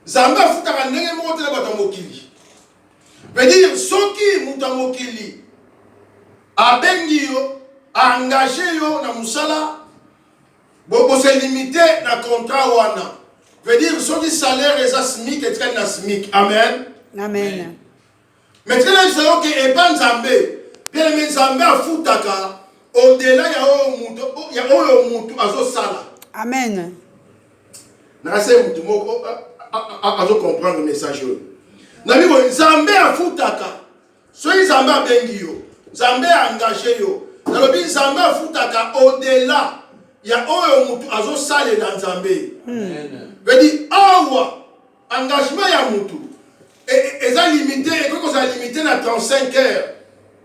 Zamba futaka ndenge moko te na bato mokili. Veut dire soki mutu mokili abengi yo, engagé yo na musala, bobo se limité na contrat wana. Veut dire soki salaire eza SMIC etikali na SMIC. Amen. Amen. Mais tu sais que et pas Nzambé. Bien mais Nzambé afutaka au-delà ya oyo mutu azo sala. Amen. Na se mutu moko azo comprendre le message. Na bibo Nzambé afutaka. Soki Nzambé abengi yo, Nzambé engagé yo. Na lobi Nzambé afutaka au-delà ya oyo mutu azo sala na Nzambé. Amen. Veut dire awa engagement ya mutu et ça limité, et quoi ça limité à 35 heures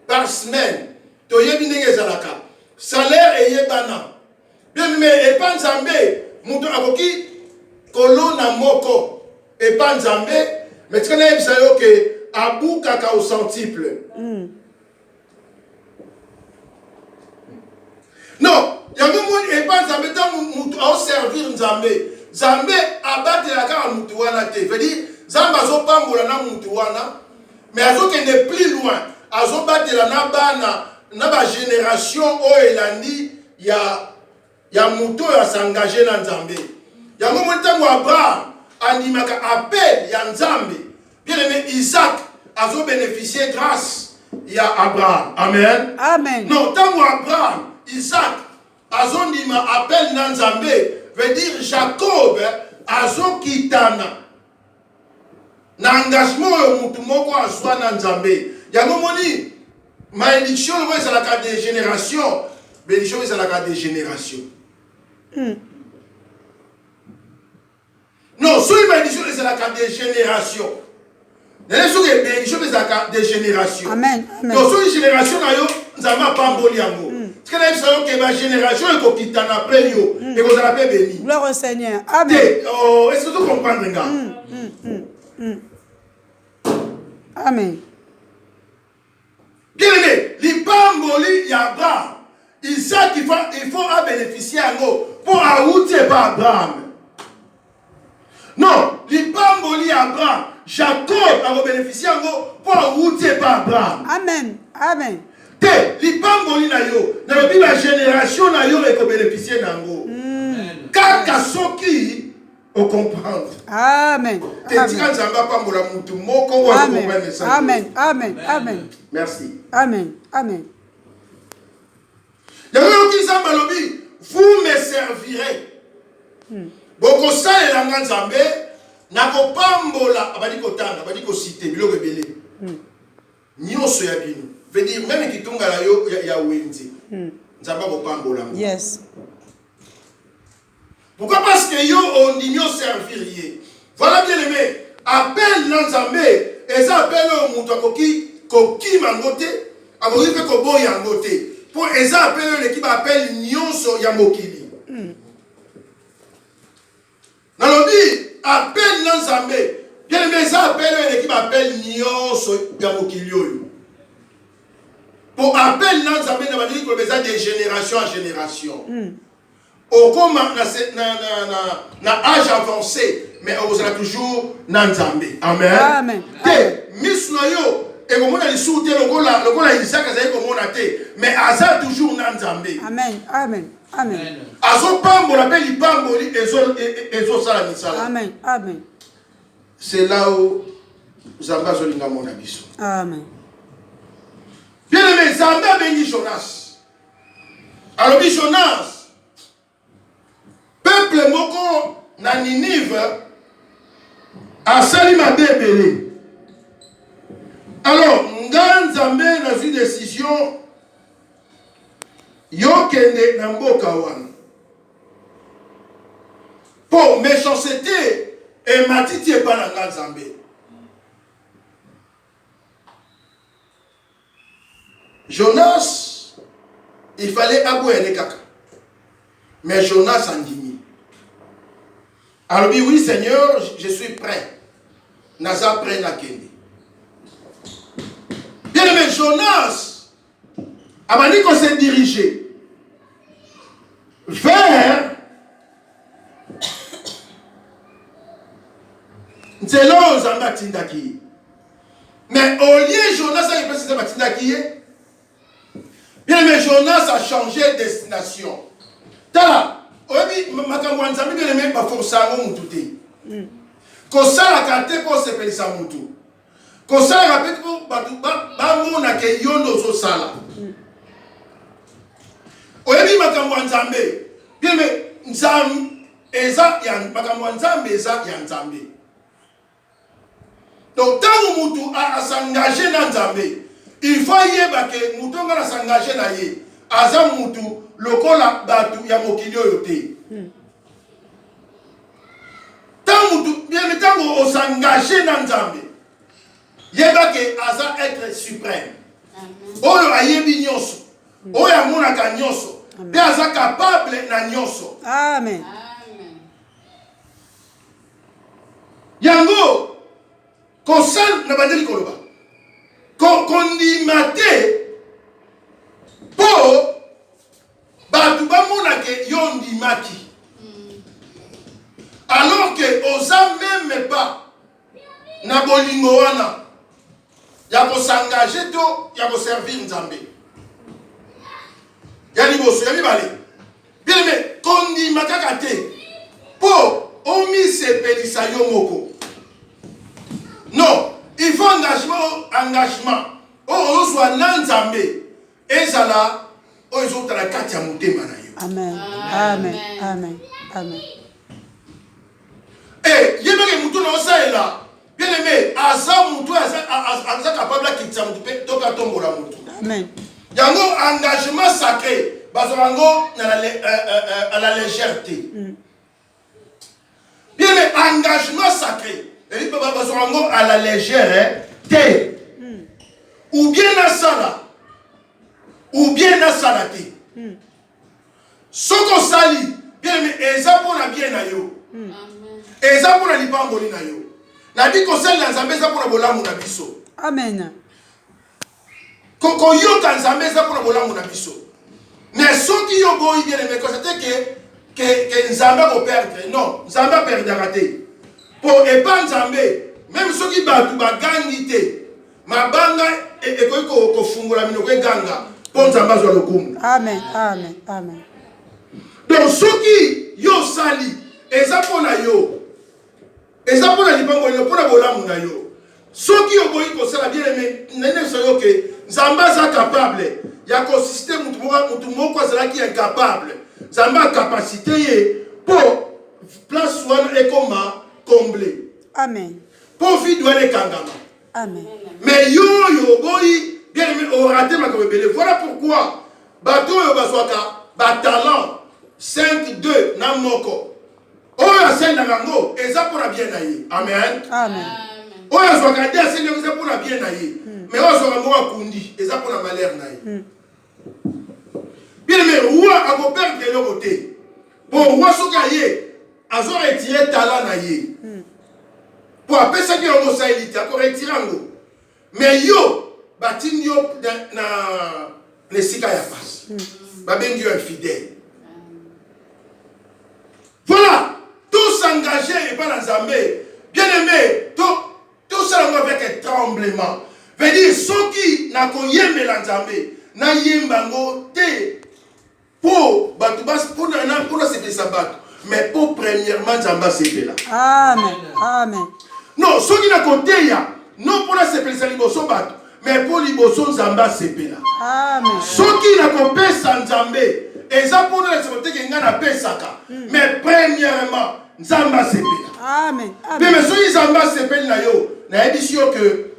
par semaine. Tu as bien des alaka. Salaire et yebana. Bien mais et pas Nzambé, mutu akoki kolona moko et pas Nzambé, mais tu connais ça que abu kaka au centuple. Non, il y a monde et pas Nzambé tant mutu au servir Nzambé. Nzambé abattre la carte mutu wana te. Veut dire Zamba azo pambola na mutu wana, mais azo kende plus loin, azo batela na bana na ba génération o elandi ya mutu ya s'engager na Nzambe. Ya mo ntango Abraham animaka appel ya Nzambe. Bien aimé Isaac azo bénéficier grâce ya Abraham. Amen. Amen. Non, tango Abraham, Isaac azo ndima appel na Nzambe, veut dire Jacob azo kitana na engagement yo mutu moko azwa na Nzambe. Yango moni malédiction le c'est la carte des générations, bénédiction c'est la carte des générations. Non, sur malédiction c'est la carte des générations. N'est-ce que bénédiction c'est la carte des générations. Amen. Amen. Donc sur une génération na yo Nzamba pamboli yango. Ce que na ça que ma génération est kokitana après yo et vous allez béni. Gloire au Seigneur. Amen. Oh, est-ce que tu comprends nga? Amen. Bien aimé, l'ipamboli yaba, Isaac il faut bénéficier pour aouter par Abraham. Non, l'ipamboli Abraham, Jacob a bénéficié pour aouter par Abraham. Amen. Amen. Te, l'ipamboli na yo, na la génération na yo et bénéficier nango. Kaka soki au comprendre. Amen. Amen. Amen. Amen. Amen. Merci. Amen. Amen. Vous me servirez. Boko sa elanga Nzambe na kopambola abadi kotanga abadi ko citer biloko ebele. Nyonso ya bino. Veut dire même kitunga la yo ya wenzi. Nzamba kopambola. Yes. Pourquoi? Parce que yo on dit yo servir. Voilà bien aimé. Appel dans Nzambe et ça appelle au mutu koki mangote, akoki pe kobo yangote. Pour ça appelle l'équipe appelle nyonso ya mokili. Nalobi appel dans Nzambe. Bien aimé ça appelle l'équipe appelle nyonso ya mokili yo. Pour appel dans Nzambe na ba dire que besoin de génération en génération. Au comme na âge avancé, mais on sera toujours dans Nzambe. Amen. Amen. Miss Noyo, et comme on a les sous-té, le gars Isaac a comme on a été, mais Aza toujours dans Nzambe. Amen. Amen. Amen. Azo pambo l'appelle il pambo et zo sala misala. Amen. Amen. C'est là où Zamba zolinga mon abisso. Amen. Bien aimé, Zamba béni Jonas. Alors Jonas. Peuple moko na Ninive a sali mabe ebele. Alors, Nzambe na une décision yo kende na mboka wana. Pour méchanceté et matiti e pas na Nzambe. Jonas, il fallait abouer kaka. Mais Jonas en dit. Alors oui Seigneur, je suis prêt. Naza prêt na kende. Bien aimé Jonas, Amani qu'on s'est dirigé vers nzela Nzambe atindaki. Mais au lieu Jonas a représenté batindaki. Bien aimé, Jonas a changé de destination. Tala, oyebi makambo Nzambe bien aimé ba forçango mutu te. Kosala kate ko sepelisa mutu. Kosala kapeti ko batu ba mona ke yondo zo sala. Oyebi makambo Nzambe. Bien aimé, Nzambe eza ya makambo Nzambe eza ya Nzambe. Donc tant mutu a s'engager dans Nzambe, il faut yeba ke mutu ngana s'engager na ye. Aza mutu lokola batu ya mokili oyo te. Tant mutu bien tant o s'engager dans Nzambe. Yeba ke aza être suprême. Oyo ayebi nyonso. Oyo amonaka nyonso. Pe aza capable na nyonso. Amen. Yango kosal na bandeli koloba kondima te po batu bamona ke yo ndimaki alors que oza même pas na bolingo wana ya kosengage to ya koservir Nzambe ya liboso ya mibale bien aimé kondima kaka te po omisepelisa yo moko. Non, il faut engagement. Oh, soit Nzambe. Et ça là, oh, ils ont la carte à monter. Amen. Amen. Amen. Amen. Eh, il y a des moutons dans ça et là. Bien aimé, Asa moutou, Asa capable de quitter Moutou, Toka Tombo la moutou. Amen. Il y a un engagement sacré. Bazorango à la légèreté. Bien aimé, engagement sacré. Et à la légère, ou bien à ça, ou bien à ça. Ce qu'on sali, bien aimé, et ça pour la bien à yo, et ça pour la libangoli na yo. La vie qu'on sait dans Zambé, ça pour la bola munabiso. Amen. Koko yo dans Zambé, ça pour la bola munabiso. Mais ceux qui ont beau bien aimé, constater que Nzambe va perdre. Non, Nzambe perdra raté. Pour épargner Nzambe, même ceux qui battent ba gangité, ma banga et ko fungula mino ko ganga, pour Nzambe zo lokumu. Amen. Amen. Amen. Donc ceux qui yo sali, eza pona yo. Eza pona lipango yo pona bolamu na yo. Ceux qui ont boyi ko sala bien aimé, nene so yo ke Nzambe za capable. Ya ko système mutu moko azala qui est incapable. Nzambe a capacité ye pour place wana et comment combler. Amen. Pour vie doit les kangama. Amen. Mais yo boy bien aimé au raté ma kobele. Voilà pourquoi bateau yo bazwaka ba talent 5-2 na moko. Oya senda ngango eza pour la bien naïe. Amen. Amen. Oya zwaka dia senda eza pour la bien naïe. Mais oya zwaka mo kundi eza pour la malheur naïe. Bien aimé roi a ko perdre de l'autre côté. Bon roi soka yé azo retirer talent naïe. Pour appeler ça qui est en Mosaïlite, à retirer en haut. Mais yo, batin yo na les sika ya passe. Baben Dieu infidèle. Voilà, tout s'engager et pas dans Zambé. Bien aimé, tout ça avec un tremblement. Veut dire, ceux qui n'a qu'au yembe dans Zambé, n'a yembango te pour se sabat. Mais pour premièrement, Zamba c'est là. Amen. Amen. Non, ceux qui n'ont côté, non pour la CPL Liboso Bato, mais pour Liboso Zamba CPL. Amen. Ceux qui n'ont pas sans Zambé, et ça pour la CPL qui n'ont pas Saka. Mais premièrement, Zamba CPL. Amen. Mais ceux qui Zamba CPL, n'a édition que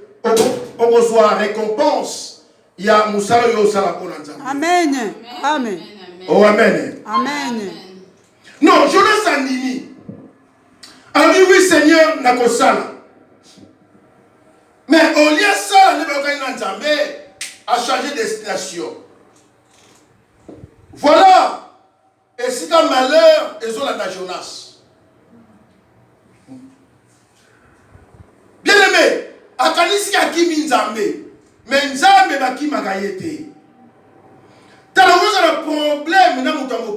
on reçoit récompense, il y a Moussa Yo Salapon en Zambé. Amen. Amen. Oh, Amen. Amen. Non, Jonas Andini. Alors oui, Seigneur, n'a pas ça. Mais au lieu de ça, Nzambe a changé de destination. Voilà. Et c'est un malheur, ils ont la Jonas. Bien aimé, à Kanisi Akimi Nzambe, mais Nzambe Baki Magayete. T'as le problème dans mon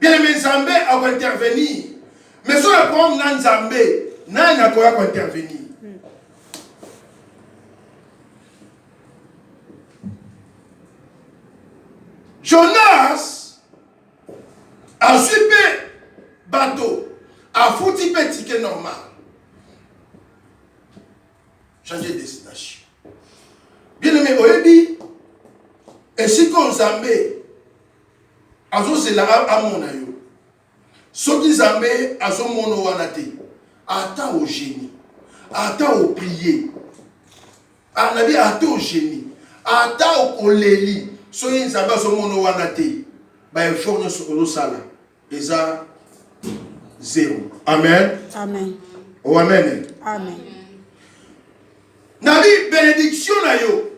Bien aimé, Nzambe a intervenir. Mais sur le problème de Nzambé, n'a pas quoi intervenir. Jonas a super bateau, a foutu petit ticket normal. Changer de destination. Bien aimé, Oebi, et si qu'on Zambé, azo c'est là à mon aïe. Ce qui Zambé, azo mon wanate, ata au génie, ata au prier, anabi ata au génie, ata au koléli. So yin Zambé azo mon wanate, ba effort sur le sala, eza zéro. Amen. Amen. Oh amen. Amen. Nabi bénédiction na yo,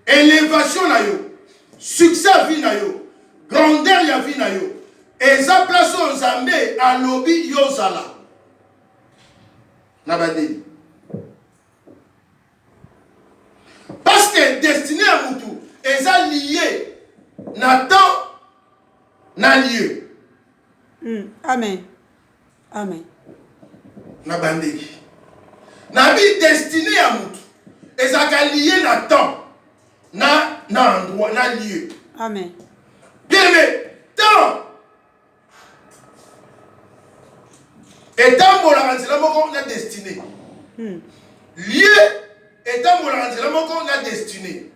élévation na yo, succès vie na yo, grandeur ya vie na yo, eza place au Zambé à lobby yozala. Nabadeli. Parce que destiné à Moutou, eza lié na temps, na lieu. Amen. Amen. Nabandeli. Nabi destiné à Moutou. Et ça a lié na temps, na endroit, na lieu. Amen. Bien aimé, temps. Et temps, c'est là qu'on a destiné. Lieu, et temps, c'est là qu'on a destiné.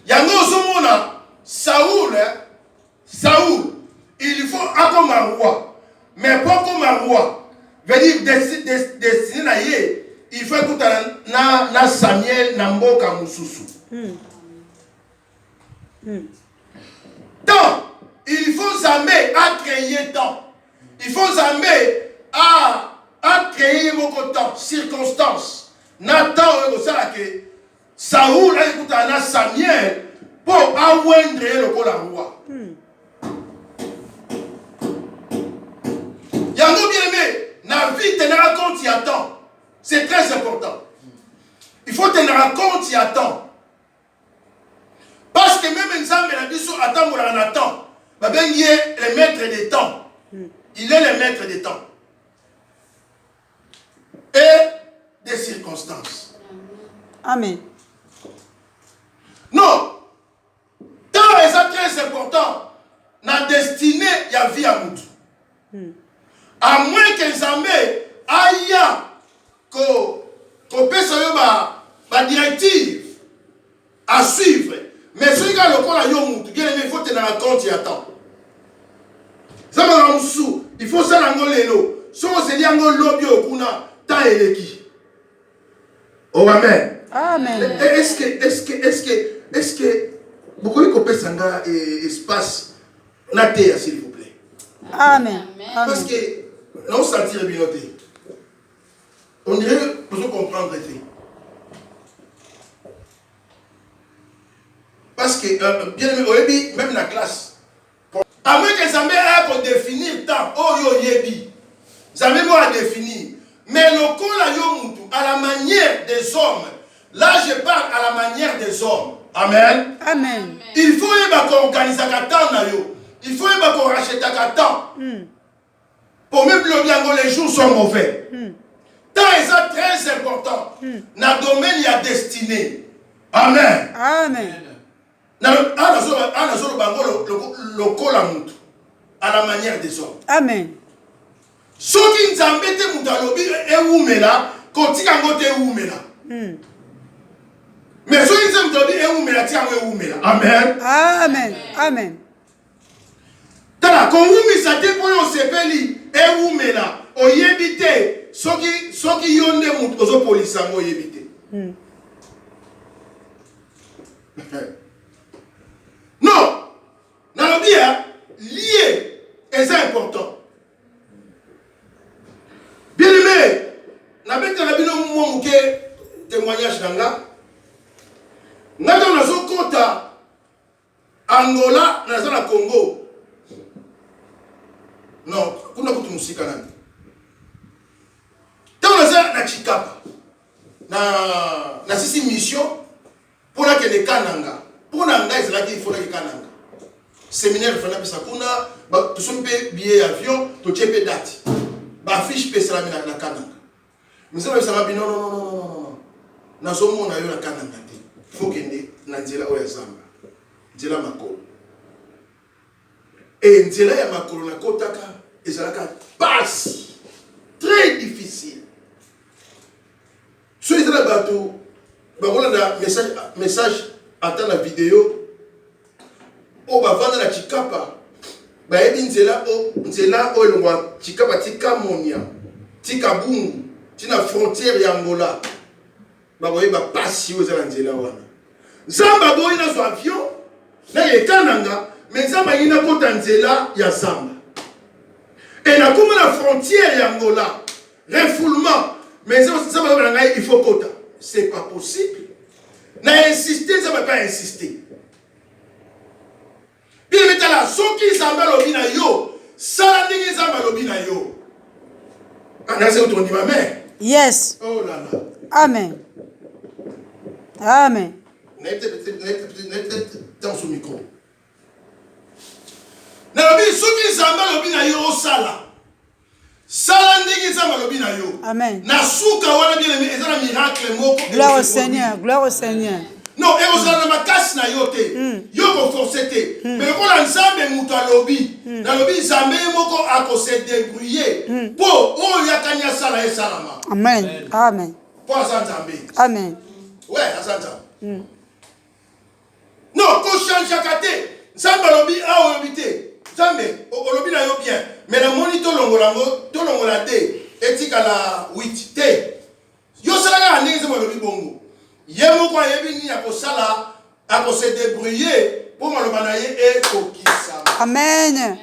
Yango Zomona, Saoul, il faut comme un roi. Mais pas comme un roi. Veut dire destiné na yé. Il faut que na Samuel Namboka Moussousou. Temps, il faut Zambé à créer temps. Il faut Zambé à créer beaucoup de temps, circonstances. Nathan, que Saoul a écouté na Samuel pour aoindre le roi. Yango bien aimé, na vie tenera compte il y a temps. C'est très important. Il faut tenir compte, il attend. Parce que même Nzambe a dit sur attend pour en attend. Il est le maître des temps. Il est le maître des temps. Et des circonstances. Amen. Non. Temps est très important. La destinée, il y a vie à Moutou. À moins que Nzambe aille qu'on peut savoir ma directive à suivre. Mais ce gars, le corps, il faut tenir compte, il y a temps. Il faut ça dans l'élo. Si on se dit en lobby au kuna, temps est qui? Oh amen. Amen. Est-ce que beaucoup de copains sanga espace na terre s'il vous plaît. Amen. Parce que nous sentir bien noté. On dirait que vous comprendre les faits. Parce que, bien aimé, même la classe, à moins que Zambé ait pour définir le temps, oh yo yebi, Zambé va définir. Mais le col à la manière des hommes, là je parle à la manière des hommes. Amen. Amen. Il faut qu'on organise un temps, il faut qu'on rachète un temps. Pour même que les jours sont mauvais. Temps est très important. Dans le domaine, il y a destiné. Amen. Amen. À la manière des hommes. Amen. Ce qui nous embête, c'est mais ce qui nous embête, c'est Amen. Amen. Amen. Tala, quand vous misate pour yon sepeli, et vous mena, o yebite, soki yonde mout, ozo polisango yebite. Non, dans le bien, lié, et c'est important. Bien aimé, n'a pas été rabino mouke témoignage d'anga. N'a pas été dans kota Angola, dans le Congo. Non, kuna kutu musika nani. Tant na Chikapa. Na sisi mission pour la que les kananga. Pour na nga ezala ki faut la kananga. Séminaire fana pesa kuna ba to sompe billet avion to chepe date. bafiche mpe esalami na kananga. Nzambe esala bi non. Nazomona yo na kananga te. Faut kende na nzela oyo ya zamba. Nzela makolo. Et nzela ya makolo na kotaka ezalaka passe. Très difficile. So ezala bato bakola na message ata na vidéo o bavanda na Chikapa bayebi nzela o elongwa Chikapa tika Monia tika Bungu tina frontière ya Angola bakoyeba pasi oza na nzela wana Zamba boyi na zo avion na yekananga mais Zamba yina kota nzela ya Zamba et na kuma na frontière ya Angola refoulement mais Zamba il faut kota c'est pas possible. N'a insisté, ça ne va pas insister. Bien maintenant, ceux qui s'en va l'obina yo, ça n'est pas l'obina yo. On a dit ma mère. Yes. Oh là là. Amen. Amen. N'êtes dans son micro. N'a dit ceux qui s'en va l'obina yo, ça là. Amen. Gloire au Seigneur, gloire au Seigneur. Non, et vous avez ma casse na yote. Yo ko forcété. Mais quand on ensemble muto alobi, na lobi zambe moko ako se débrouiller. Po o yakanya sala e salama. Amen. Amen. Po azanzambe. Amen. Ouais, azanzambe. Non, ko change akate. Zamba lobi a o lobité. Zambe, olobi na yo bien. Mais la monito longola te, etika la 8 te. Yo salaka ndenge ze molobi bongo. Ye moko yebi ni akosala, akose débrouiller pour maloba na ye e kokisa. Amen.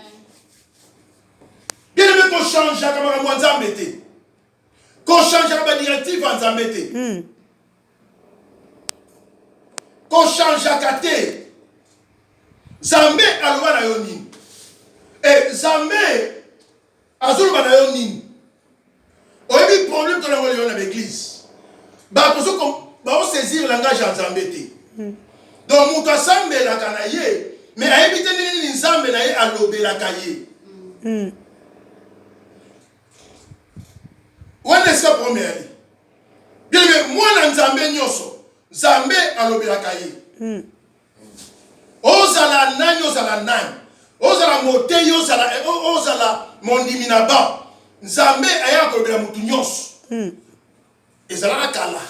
Bien aimé qu'on change à kamara mo nzambe te. Qu'on change à ba directive nzambe te. Qu'on change à kate. Zambe aloba na yo nini. Et Zambé, Azul Banayon Nin. On a eu problème dans l'église. Bah, on saisir le langage en Zambé. Donc, mon Kassambe la Kanaye, mais à éviter les Zambé à l'obé la Kaye. Où est-ce que première? Bien, mais moi, dans Zambé Nyoso, Zambé à l'obé la Kaye. Ozala nani, ozala nani. Ozala moteyo ozala mondiminaba nzambe aya kolobela mutu nyonso ezala kala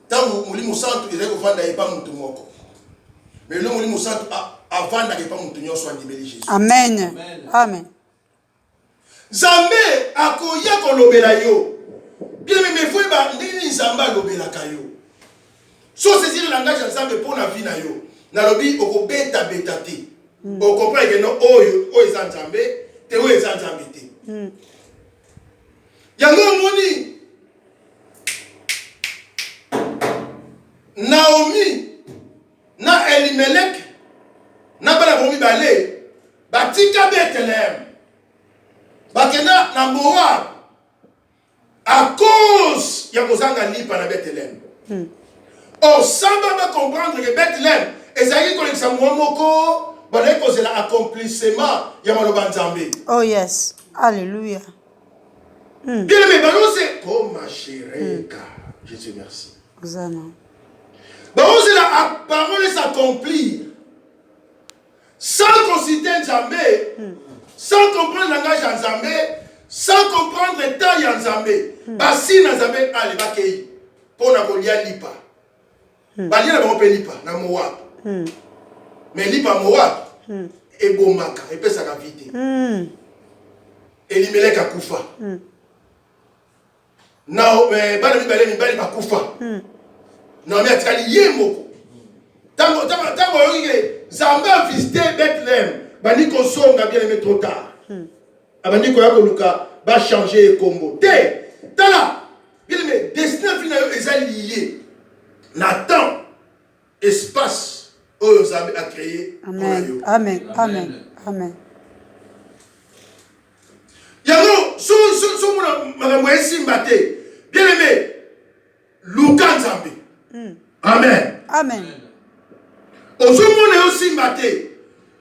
tango molimo santu ezali kovanda epa mutu moko mais le molimo santu avanda epa mutu nyonso andimeli Jésus. Amen. Amen. Nzambe akoya kolobela yo bien mais faut ba ndini nzambe alobelaka yo so saisir le langage nzambe pour la vie na yo nalobi okobeta te. On comprend que non, oh, ils ont jambé, te oh, ils ont jambé. Yango moni Naomi, na Elimelech, na bala bomi balé, batika Bethléem, bakena na Moab, à cause ya kozanga lipa na Bethléem. Oh, ça va comprendre que Bethléem, ezali kolekisa moko. C'est l'accomplissement de Nzambe. Oh yes. Alléluia. Bien aimé, c'est oh ma chérie, Jésus merci. C'est la parole s'accomplir sans considérer Nzambe, sans comprendre le langage de Nzambe, sans comprendre le temps de Nzambe. Basi Nzambe allez bakei pour na kolia lipa. Balia na ba lipa na Moab. Mais lipa Moab et bomaka et pesa ka vite. Elimelech akufa. Na bana mibale bakufa. Na mi atikali ye moko. Tango yonge Zamba visité Bethléem, bani ko songa bien aimé trop tard. Abandi ko yakoluka ba changer combo. Te tala bien aimé destin final est lié. Na temps espace oh, Nzambe a créé. Amen. Amen. Amen. Amen. Yango, so makambo esimbate. Bien aimé, Luka Nzambe. Amen. Amen. Ozomona yo simbate.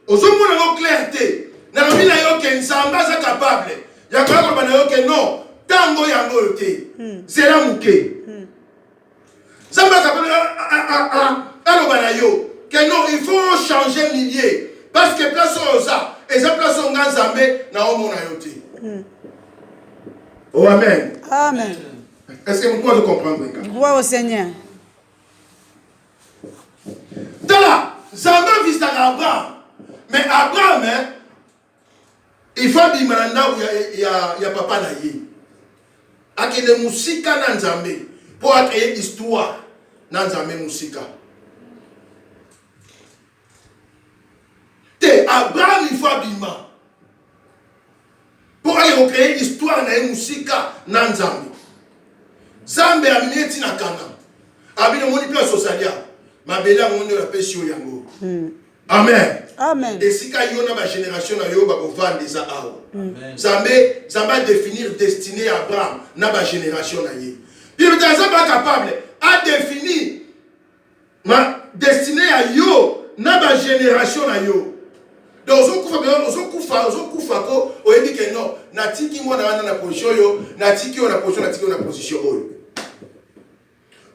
Ozomona yo clarté. Na lobi na yo ke Nzambe za capable. ya kaka bana yo ke non tango yango yote c'est la mouké Zamba kapela alo bana yo que non il faut changer milieu parce que place oza et ça place on nzambe na omona yote oh amen Amen. est-ce que vous pouvez comprendre Gloire au Seigneur. Tala Zamba vista Abraham mais Abraham hein, il faut bimananda ya papa na ye akende musika na nzambe pour créer histoire na nzambe musika te Abraham il faut bima pour aller créer histoire na musika na nzambe Zambe amineti na kanga abine moni place sosalia mabela ngondo la pesio yango amen. Amen. Et si quand on a ma génération, on va vendre des awa. Ça va définir destinée à Abraham, na ma génération na ye. Puis le ça pas capable à définir ma destinée à yo, na ma génération na yo. Donc on kufa ko o dit que non, na tiki mo na position yo, na tiki on a position yo.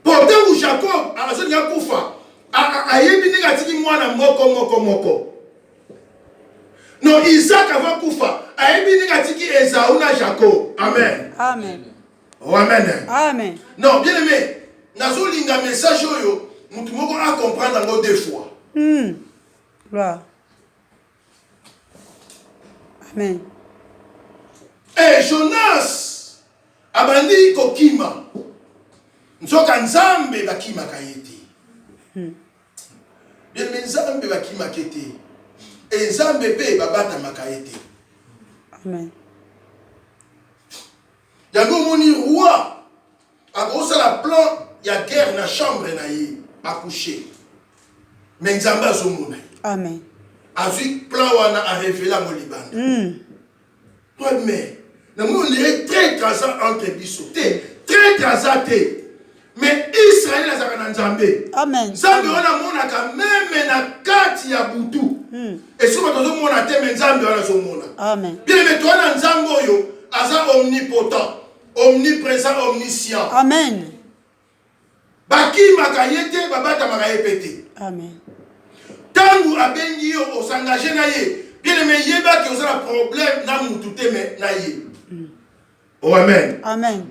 Pourtant où Jacob a raison ya kufa. Ayebi ni gatiki mwana moko. Non, Isaac avant Koufa. Ayebi ni gatiki Esaü na Jacob. Amen. Amen. Oh, amen. Amen. Non, bien aimé. Nazo linga message yo, mutu moko a comprendre encore deux fois. Gloire. Amen. Eh, Jonas abandi kokima. Nzoka nzambe bakima kayeti. Bien aimé, nzambe bakima kete. Et nzambe pe babata makayete. Amen. Yango moni roi a grossa la plan ya guerre na chambre na ye accoucher. Mais nzambe azomona. Amen. Azui plan wana a révélé mo libanda. Toi mais na mo on très grasa entre biso. Très grasa te. Mais Israël a zaka na nzambe. Amen. Nzambe wana mona ka même na kati ya butu. Et si vous mona te mais nzambe wana zo mona. Amen. Bien mais toi na nzambe oyo aza omnipotent, omniprésent, omniscient. Amen. Baki makayete babata makayepete. Amen. Tangu abengi yo osangage na ye. Bien mais yeba ki osala problème na mutute me na ye. Oh amen. Amen.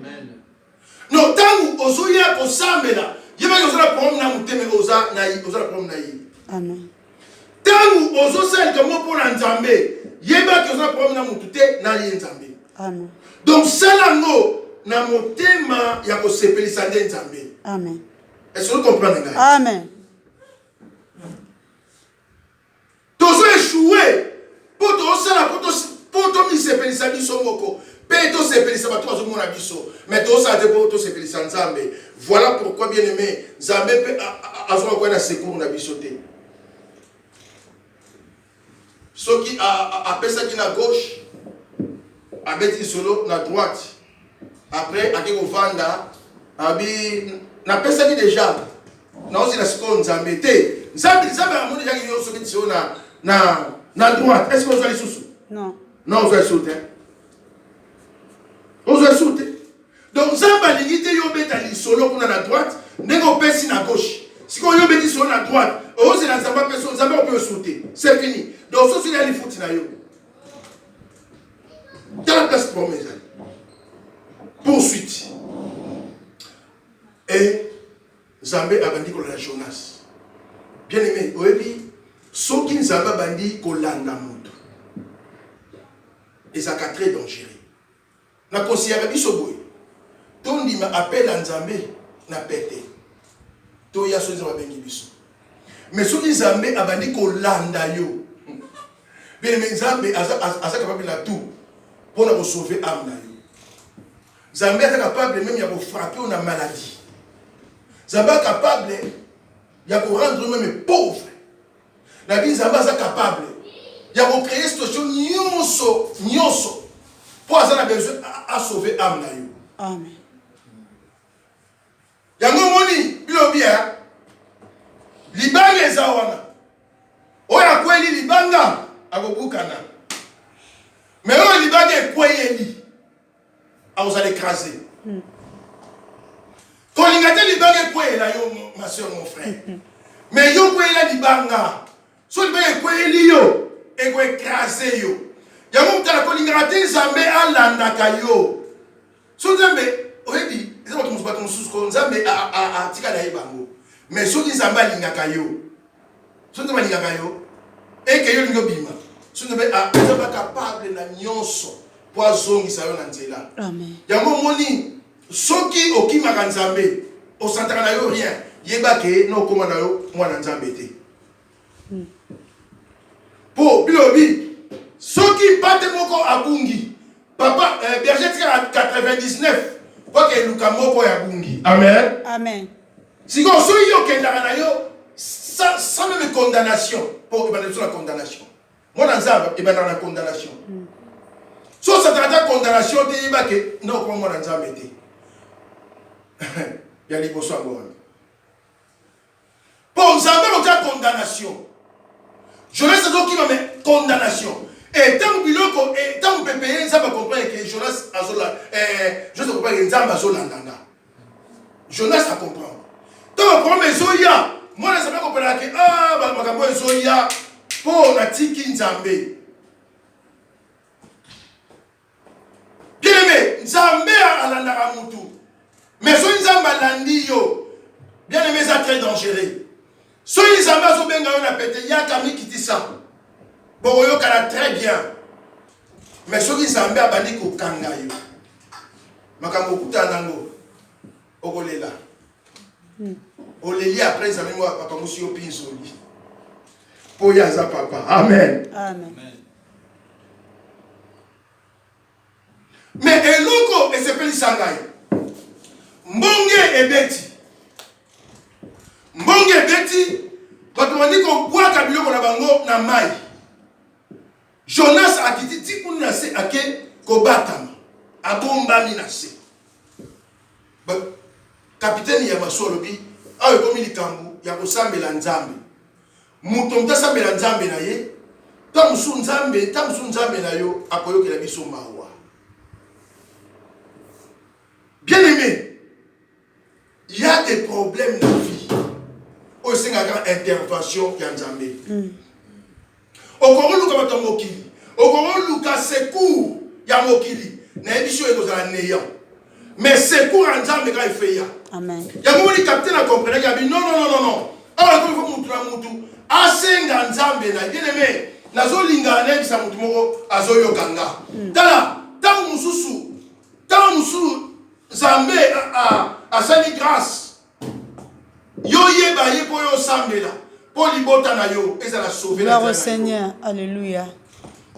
Non tangu ozoya ko sambela. Yeba ki osala problème na mutute me oza na ye, osala problème na ye. Amen. Tangu ozosala comme pour na nzambe. Yeba ki osala problème na mutute na ye nzambe. Amen. Donc salango na motema ya ko sepelisa nde nzambe. Amen. Est-ce que vous comprenez? Amen. Tozo échoué pour to mi sepelisa biso moko. Pe to sepelisa bato bazo mona biso. Mais to sa te pour to sepelisa nzambe. Voilà pourquoi bien aimé, nzambe pe azo ko na secours na biso te. Soki a pesa ki na gauche, a beti solo na droite. Après a ko vanda, abi na pesa ki déjà. Na aussi na siko nzambe te. Nzambe amoni ya ki yo soki tso na droite. Est-ce que vous allez sous? Non. Non, vous allez sauter. Vous allez sauter. Donc nzambe alingi yo beta li solo kuna na droite, ndenge pesi na gauche. Siko yo beti solo na droite, ozi na nzambe peso nzambe on peut sauter. C'est fini. Donc ça c'est les fouti na yo. Dans la place pour mes amis. Poursuite. Et Nzambe abandi kolanda Jonas. Bien aimé, oyebi soki Nzambe abandi kolanda moto. Ezaka très dangereux. Na considère biso boy. Tondi ma appel à Nzambe na pété. To ya so Nzambe bengi biso. Mais soki Nzambe abandi kolanda yo. Bien aimé, Nzambe asa capable la tout pour nous sauver âme na yo. Nzambe est capable même de frapper une maladie. Nzambe est capable de rendre même pauvre. La vie Nzambe est capable de créer une situation nyonso pour avoir besoin à sauver âme na yo. Amen. Yango moni bilobia libanga ezawana. Oya kweli libanga akobukana. Mais oya libanga ekweyeli. écraser. Kolingate libanga kwela yo ma soeur mon frère. Mais yo kwela libanga. So libanga kweli yo e ko écraser yo. Yango mutala kolingate Nzambe alanda kayo. So Nzambe oyebi eza bato musuba mususu ko Nzambe a tika na yebango. Mais so Nzambe alinga kayo. So Nzambe alinga kayo e ke yo lingo bima. So Nzambe a capable na nyonso po azongisa yo na nzela. Amen. Yango moni soki okimaka Nzambe osantaka na yo rien yeba ke no koma na yo mwana Nzambe te. Po bilobi soki pate moko abungi papa berger tika 99 kwa ke luka moko ya bungi. Amen. Amen. Si ko so yo kendaka na yo sans même condamnation pour évaluer la condamnation. Mwana Nzambe ebana na condamnation. So ça trata condamnation te yeba ke no koma mwana Nzambe te. Il y a les beaux pour Nzambe la condamnation. Jonas a dit qu'il y condamnation. Et tant que biloko et tant que pépé Nzambe comprend que Jonas a zola je comprends que Nzambe a zola ndanga. Jonas a comprend. Tant que mais zoya moi Nzambe comprend que ah makambo zoya pour na tiki Nzambe. Bien aimé Nzambe alanda mutu. Mais si Nzambe alandi yo, bien aimé, c'est très dangereux. Si Nzambe a benga yo na pété, ya kami kiti ça. Bon yo kala très bien. Mais si Nzambe a bandi ko kanga yo. Makambo kuta nango. Okolela. Oleli après Nzambe moi papa musi yo pinzoli. Po ya za papa. Amen. Amen. Mais eloko et s'appelle sangai. Mbonge ebeti. Mbonge ebeti. Bato bandi ko bwaka biloko na bango na mai. Jonas akiti tikuni na se ake ko batama. Abombami na se. Ba kapiteni ya masolo bi awe komi likambu ya kosambela Nzambe. Muto mtasambela Nzambe na ye. Tamusu Nzambe na yo akoyokela biso mawa. Bien aimé. Il y a des problèmes dans la vie. Au sein de la grande intervention qui est en Zambie. Au Coran, nous avons mokili. Au Coran, nous avons secours. Il y a mokili. N'ayez pas néant. Mais secours en Zambie quand il fait ya. Amen. Il y a un capitaine à comprendre. Il a dit non. Alors il faut moutou. Asenga Nzambe na bien aimé. Nazo linga na bisa mutu moko azoyo kanga. Tala, tant mususu. Nzambe a sali grâce. Yo yeba ye po yo sambela. Po libota na yo ezala sauver la vie. Gloire au Seigneur. Alléluia.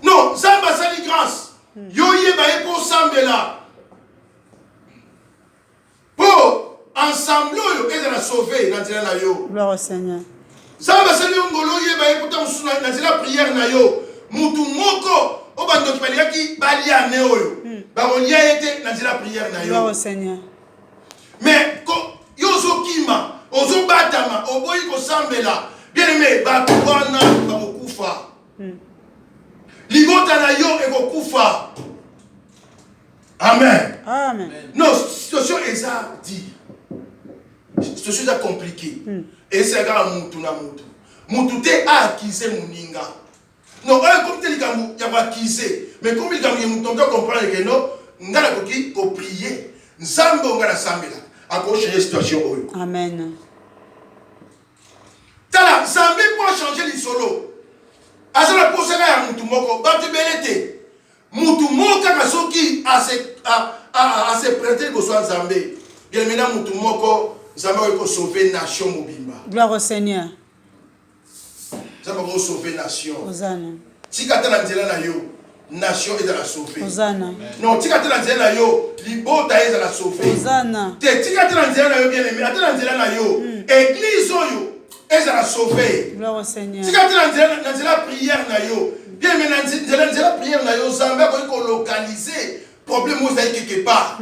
Non, Nzambe a sali grâce. Yo yeba ye po sambela. Po ensemble yo ezala sauver na nzela na yo. Gloire au Seigneur. Nzambe a sali ngolo yeba ye po tamusuna na nzela prière na yo. Mutu moko o bando kipaliaki balia ne oyo. Barolia était dans la prière na yo. Gloire au Seigneur. Mais yozo kima, ozo batama, oboyi ko sambela. Bien aimé, ba kuwana ba kokufa. Libota na yo e kokufa. Amen. Amen. Non, situation est ça dit. Situation est compliquée. Et c'est grave mutu na mutu. Mutu te a akise muninga. Non, comme tel il y a pas accusé. Mais comme il y a comprendre que non, nous avons prier. Nous avons changer la situation. Amen. Tala, Zambé pour changer les solos. Azala pour ça ya mutu moko, batu belete. Mutu moko kasoki a se prêter ko soit Zambé. Bien maintenant mutu moko, Zambé ko sauver nation mobimba. Gloire au Seigneur. Zambé ko sauver nation. Hosanna. Tika tala nzela na yo, nation est dans la sauver. Hosanna. Non, tika tala nzela na yo, libota est dans la sauver. Hosanna. Te tika tala nzela na yo bien aimé, atala nzela na yo, église oyo est dans la sauver. Gloire au Seigneur. Tika tala nzela prière na yo, bien aimé nzela prière na yo, Zambé ko localiser problème où ça quelque part.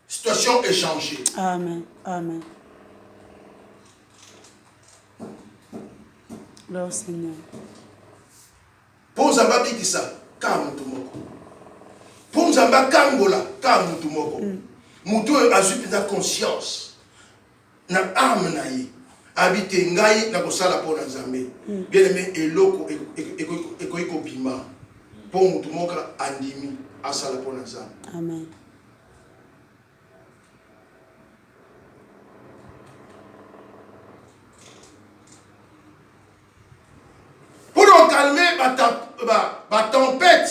Situation est changée. Amen. Amen. Gloire au Seigneur. Pour Zamba bikisa, ka mutu moko. Pour Zamba kangola, ka mutu moko. mutu azwi mpenza conscience na âme na ye habite ngai na kosala mpo na nzambe bien aimé eloko ekoki kobima mpo mutu moko andimi asala mpo na nzambe. Amen. Pour calmer la tempête,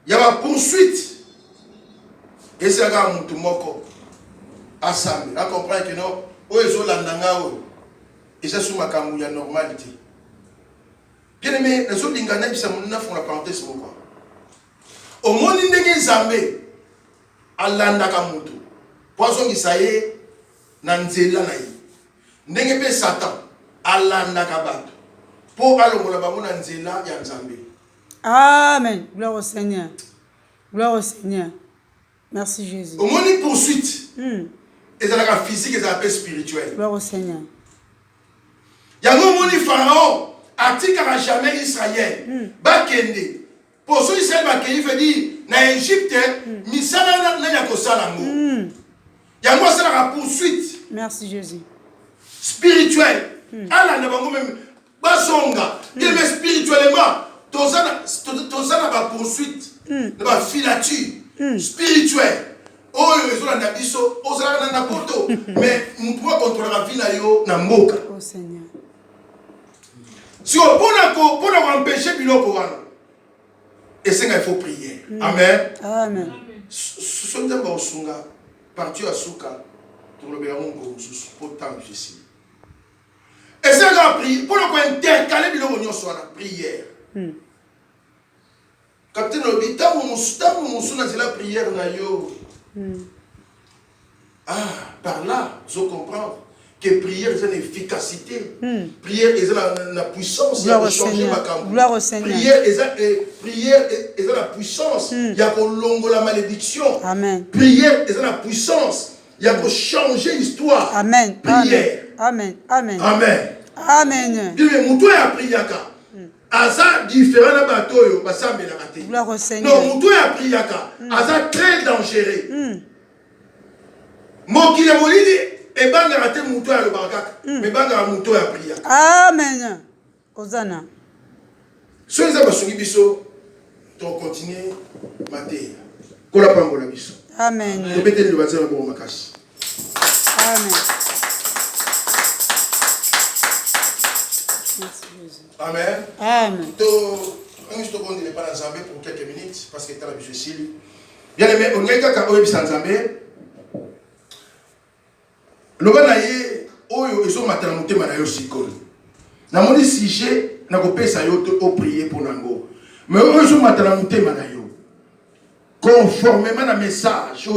il y a une poursuite. Et c'est là que nous sommes ensemble. Là, comprendre que non, et ça, c'est ma normalité. Bien aimé, les autres Lingana, ils font la parenthèse. Au monde, ils sont Zambé, Alanda Kamutu. Poisson qui s'aille, Nanzela Naï. Ndenge Satan, Alanda Kabatu. Pour aller au Labamona Nzela, il y a Nzambé. Amen. Gloire au Seigneur. Gloire au Seigneur. Merci Jésus. Au monde, une poursuite. Et ça la physique et ça la spirituelle. Gloire au Seigneur. Il y a un monde Pharaon, Atikara jamais Israël. Bakende. Pour ceux qui sont Bakende, il fait dire, dans l'Égypte, Misala n'a pas salamou. Il y a un monde la poursuite. Merci Jésus. Spirituelle. Allah n'a pas même. Basonga. Mais spirituellement, tous ça n'a poursuite. N'a pas filature. Spirituelle. Oh, ils ont un abisso, ils ont un apoto. Mais nous pouvons contrôler la vie na moka. Oh Seigneur. Si on peut empêcher biloko wana, et c'est qu'il faut prier. Amen. Amen. Ce sont des baosunga, parti à Souka, pour le béron pour tant difficile. Et c'est qu'il prier pour nous intercaler biloko nyonso wana prière. Capitaine Obita, mon sou na la prière na yo. Ah, par là, je comprends que prière est une efficacité. Prière est la puissance. Gloire au Seigneur. Gloire au Seigneur. Prière est la puissance. Il y a que la malédiction. Amen. Prière est la puissance. Il y a que changer l'histoire. Amen. Prière. Amen. Amen. Amen. Amen. Mais moutou a prié. Asa différent na bateau basambe na raté. Gloire au Seigneur. Non, moutou a prié. Asa très dangereux. Mokile molili et banga raté moutou a le baraka. Mais banga moutou a prié. Amen. Hosanna. Si les gens sont biso, tu continuer mater. Kola pangola biso. Amen. Tu peux te le bâtir pour makasi. Amen. Merci Jésus. Amen. Amen. On est en train de Zambé pour quelques minutes parce que tu as la Jésus. Bien aimé, on est quand on est en Zambé. Le gars naïe, oyo ils ont maternité manayo sikol. Na moni sujet na ko pesa yo to prier pour nango. Mais oyo ils ont maternité manayo. Conformément à message